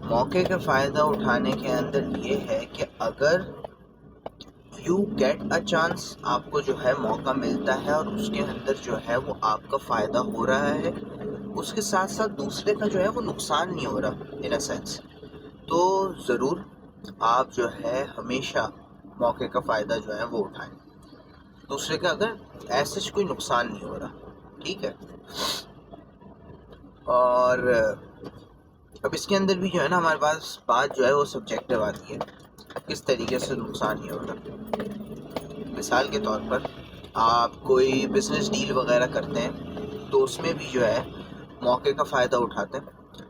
मौके का फ़ायदा उठाने के अंदर ये है कि अगर यू गेट अ चांस, आपको जो है मौका मिलता है और उसके अंदर जो है वो आपका फ़ायदा हो रहा है, उसके साथ साथ दूसरे का जो है वो नुकसान नहीं हो रहा इन अ सेंस, तो ज़रूर आप जो है हमेशा मौके का फ़ायदा जो है वो उठाएं। दूसरे का अगर ऐसे कोई नुकसान नहीं हो रहा, ठीक है। और अब इसके अंदर भी जो है ना हमारे पास बात जो है वो सब्जेक्टिव आती है, किस तरीके से नुकसान नहीं हो रहा। मिसाल के तौर पर आप कोई बिजनेस डील वगैरह करते हैं तो उसमें भी जो है मौके का फ़ायदा उठाते हैं।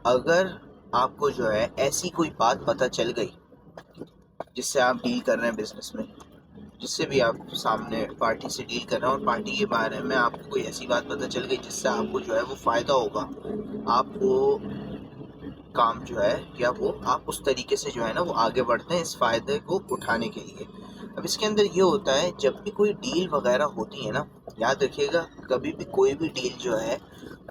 अगर आपको जो है ऐसी कोई बात पता चल गई जिससे आप डील कर रहे हैं बिजनेस में, जिससे भी आप सामने पार्टी से डील कर रहे हैं और पार्टी के बारे में आपको कोई ऐसी बात पता चल गई जिससे आपको जो है वो फ़ायदा होगा, आप वो काम जो है या वो आप उस तरीके से जो है ना वो आगे बढ़ते हैं इस फ़ायदे को उठाने के लिए। अब इसके अंदर ये होता है, जब भी कोई डील वगैरह होती है ना, याद रखिएगा कभी भी कोई भी डील जो है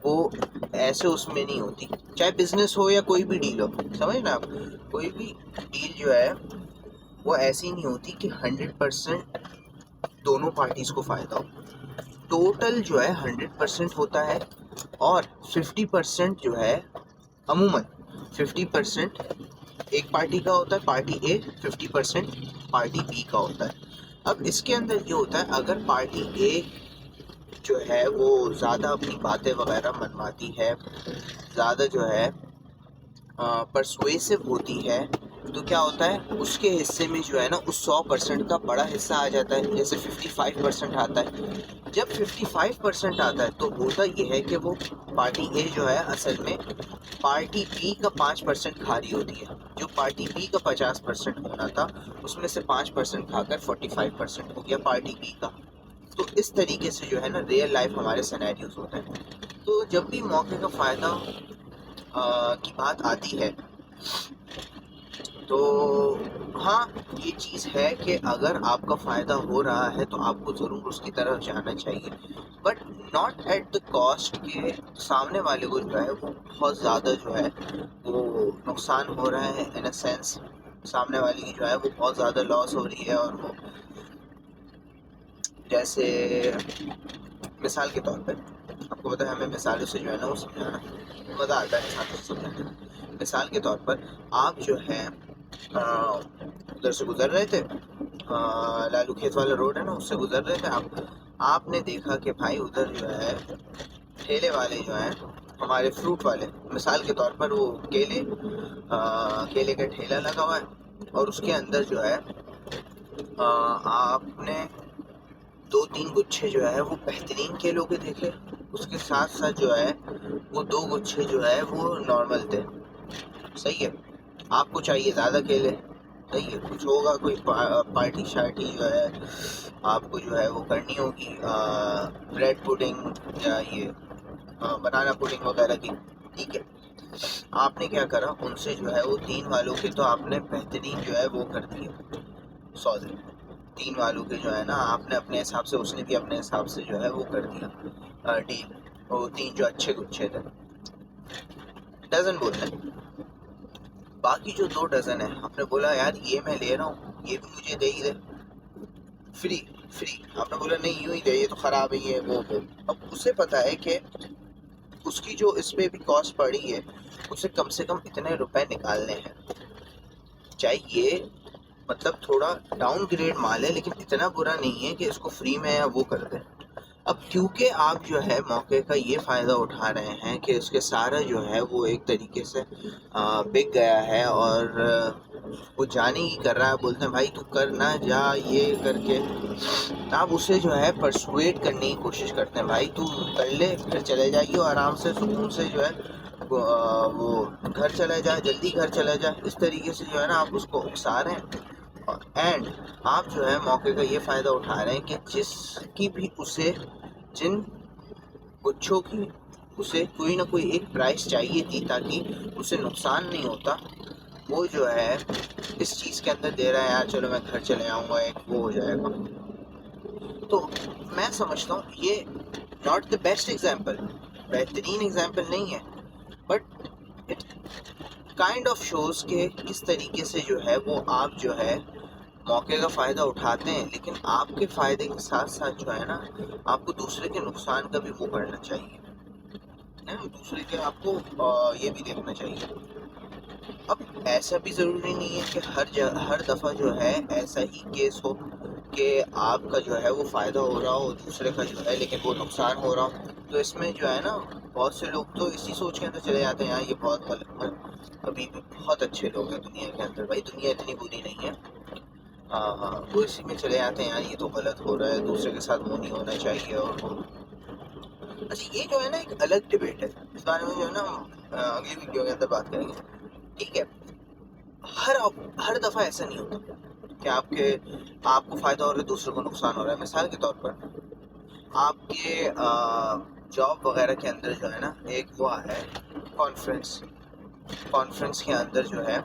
वो ऐसे उसमें नहीं होती, चाहे बिजनेस हो या कोई भी डील हो, समझ ना आप, कोई भी डील जो है वो ऐसी नहीं होती कि 100% दोनों पार्टीज़ को फ़ायदा हो। टोटल जो है 100% होता है और 50% जो है, अमूमन 50% एक पार्टी का होता है, पार्टी ए, 50% पार्टी बी का होता है। अब इसके अंदर ये होता है, अगर पार्टी ए जो है वो ज़्यादा अपनी बातें वगैरह मनवाती है, ज़्यादा जो है परसुएसिव होती है, तो क्या होता है उसके हिस्से में जो है ना उस 100% का बड़ा हिस्सा आ जाता है। जैसे 55% आता है, जब 55% आता है तो होता ये है कि वो पार्टी ए जो है असल में पार्टी बी का 5% खा रही होती है। जो पार्टी बी का 50% होना था उसमें से 5% खाकर 45% हो गया पार्टी बी का। तो इस तरीके से जो है ना रियल लाइफ हमारे सिनेरियोज होते हैं। तो जब भी मौके का फ़ायदा की बात आती है तो हाँ, ये चीज़ है कि अगर आपका फ़ायदा हो रहा है तो आपको ज़रूर उसकी तरफ जाना चाहिए, but not at the cost के सामने वाले को जो है वो बहुत ज़्यादा जो है वो नुकसान हो रहा है इन अ सेंस, सामने वाले की जो है वो बहुत ज़्यादा लॉस हो रही है। और वो जैसे मिसाल के तौर पे आपको पता है हमें मिसालों से जो है ना वो समझाना मज़ा आता है, मिसालों से समझाने में। मिसाल के तौर पर आप जो है उधर से गुजर रहे थे, लालू खेत वाला रोड है ना, उससे गुजर रहे थे आपने देखा कि भाई उधर जो है ठेले वाले जो हैं हमारे फ्रूट वाले, मिसाल के तौर पर वो केले का ठेला लगा हुआ है और उसके अंदर जो है आपने 2-3 गुच्छे जो है वो बेहतरीन केलों के देखे, उसके साथ साथ जो है वो 2 गुच्छे जो है वो नॉर्मल थे, सही है। आपको चाहिए ज़्यादा केले, सही है, कुछ होगा कोई पार्टी शार्टी जो है आपको जो है वो करनी होगी, ब्रेड पुडिंग या ये बनाना पुडिंग वगैरह की, ठीक है। आपने क्या करा, उनसे जो है वो 3 वालों के तो आपने बेहतरीन जो है वो कर दिए सौदे। 3 वालों के जो है ना आपने अपने हिसाब से, उसने भी अपने हिसाब से जो है वो कर दिया डील। वो 3 जो अच्छे गुच्छे थे, डज़न बोलते हैं, बाकी जो 2 डज़न है आपने बोला यार ये मैं ले रहा हूँ, ये भी मुझे दे ही दे, फ्री फ्री। आपने बोला नहीं यूँ ही दे, ये तो ख़राब है ये वो। अब उसे पता है कि उसकी जो इस पे भी कॉस्ट पड़ी है उसे कम से कम इतने रुपए निकालने हैं, चाहे ये मतलब थोड़ा डाउन ग्रेड माल है लेकिन इतना बुरा नहीं है कि इसको फ्री में या वो कर दें। अब क्योंकि आप जो है मौके का ये फ़ायदा उठा रहे हैं कि उसके सारा जो है वो एक तरीके से बिक गया है और वो जाने ही कर रहा है, बोलते हैं भाई तू कर ना जा ये करके, तो आप उसे जो है परसुएट करने की कोशिश करते हैं, भाई तू कर ले फिर चले जाइए आराम से सुकून से जो है वो घर चला जाए, जल्दी घर चला जाए। इस तरीके से जो है ना आप उसको उकसा रहे हैं एंड आप जो है मौके का ये फ़ायदा उठा रहे हैं कि जिसकी भी उसे जिन गुच्छों की उसे कोई ना कोई एक प्राइस चाहिए थी ताकि उसे नुकसान नहीं होता, वो जो है इस चीज़ के अंदर दे रहा है यार चलो मैं घर चले आऊँगा, एक वो हो जाएगा। तो मैं समझता हूँ ये नॉट द बेस्ट एग्जाम्पल, बेहतरीन एग्जाम्पल नहीं है, but it kind of shows के किस तरीके से जो है वो आप जो है मौके का फ़ायदा उठाते हैं, लेकिन आपके फ़ायदे के साथ साथ जो है ना आपको दूसरे के नुकसान का भी वो करना चाहिए, है ना, दूसरे के आपको ये भी देखना चाहिए। अब ऐसा भी ज़रूरी नहीं है कि हर दफ़ा जो है ऐसा ही केस हो कि आपका जो है वो फ़ायदा हो रहा हो, दूसरे का जो है लेकिन वो नुकसान हो रहा हो। तो इसमें जो है ना बहुत से लोग तो इसी सोच के अंदर चले जाते हैं, यार ये बहुत गलत। अभी भी बहुत अच्छे लोग हैं दुनिया के अंदर, भाई दुनिया इतनी बुरी नहीं है। हाँ हाँ, वो इसी में चले जाते हैं, यार ये तो गलत हो रहा है, दूसरे के साथ वो नहीं होना चाहिए। और वो अच्छा, ये जो है ना एक अलग डिबेट है, इस बारे में जो है ना हम अगली वीडियो के अंदर बात करेंगे, ठीक है। हर हर दफ़ा ऐसा नहीं होता कि आपको फ़ायदा हो रहा है दूसरे को नुकसान हो रहा है। मिसाल के तौर पर आपके जॉब वगैरह के अंदर जो है ना एक वो है कॉन्फ्रेंस, कॉन्फ्रेंस के अंदर जो है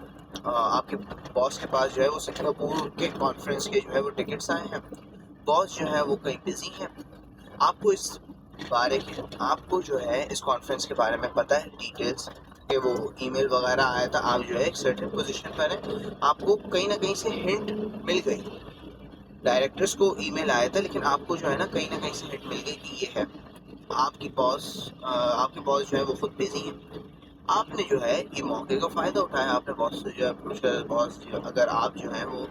आपके बॉस के पास जो है वो सिंगापुर के कॉन्फ्रेंस के जो है वो टिकट्स आए हैं। बॉस जो है वो कहीं बिजी है, आपको इस आपको जो है इस कॉन्फ्रेंस के बारे में पता है डिटेल्स, कि वो ईमेल वगैरह आया था, आप जो है एक सर्टेन पोजीशन पर हैं, आपको कहीं ना कहीं से हिंट मिल गई। डायरेक्टर्स को ईमेल आया था लेकिन आपको जो है ना कहीं से हिंट मिल गई कि ये है। आपके बॉस जो है वो खुद बिजी है। आपने जो है ये मौके का फ़ायदा उठाया, आपने बॉस से जो है पूछा, बॉस अगर आप जो है वो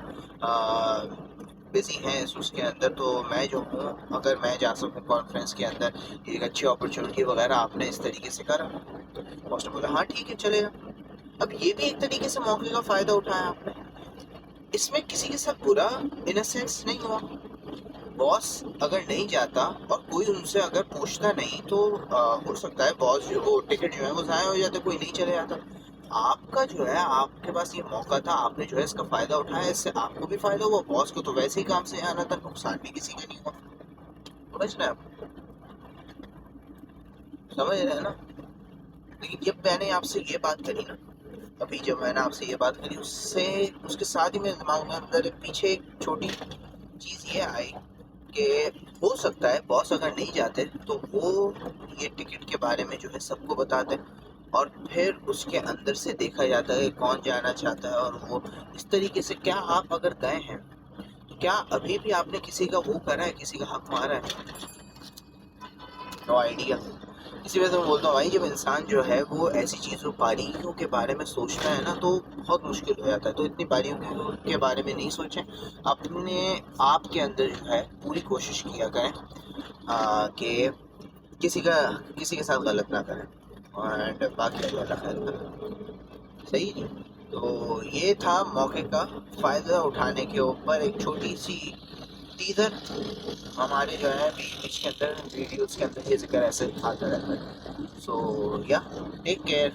बिज़ी हैं उसके अंदर, तो मैं जो हूँ अगर मैं जा सकूँ कॉन्फ्रेंस के अंदर, एक अच्छी अपॉर्चुनिटी वगैरह आपने इस तरीके से करा। बॉस ने बोला हाँ ठीक है चलेगा। अब ये भी एक तरीके से मौके का फ़ायदा उठाया आपने, इसमें किसी के साथ बुरा इन अ सेंस नहीं हुआ। बॉस अगर नहीं जाता और कोई उनसे अगर पूछता नहीं तो हो सकता है बॉस जो वो टिकट जो है वो ज़ाया हो जाता, कोई नहीं चले जाता। आपका जो है आपके पास ये मौका था, आपने जो है इसका फ़ायदा उठाया, इससे आपको भी फ़ायदा हुआ, बॉस को तो वैसे ही काम से आना था, नुकसान भी किसी का नहीं हुआ। समझ रहे हैं आप? समझ रहे हैं ना? लेकिन जब मैंने आपसे ये बात करी ना, अभी जब मैंने आपसे ये बात करी उससे उसके साथ ही मेरे दिमाग में अंदर पीछे एक छोटी चीज़ ये आई कि हो सकता है बॉस अगर नहीं जाते तो वो ये टिकट के बारे में जो है सबको बताते, और फिर उसके अंदर से देखा जाता है कौन जाना चाहता है। और वो इस तरीके से, क्या आप अगर गए हैं तो क्या अभी भी आपने किसी का वो करा है, किसी का हक मारा है? No idea. इसी वजह से मैं बोलता हूँ भाई, जब इंसान जो है वो ऐसी चीज़ों बारीकियों के बारे में सोचता है ना तो बहुत मुश्किल हो जाता है। तो इतनी बारीकियों के बारे में नहीं सोचें, अपने आप के अंदर जो है पूरी कोशिश किया करें कि किसी के साथ गलत ना करें, और बाकी अल्लाह खैर करें। सही जी। तो ये था मौके का फ़ायदा उठाने के ऊपर एक छोटी सी टीज़र। हमारे जो है बीच के अंदर वीडियोज़ के अंदर ये ज़िक्र ऐसे आता रहता है। सो या टेक केयर।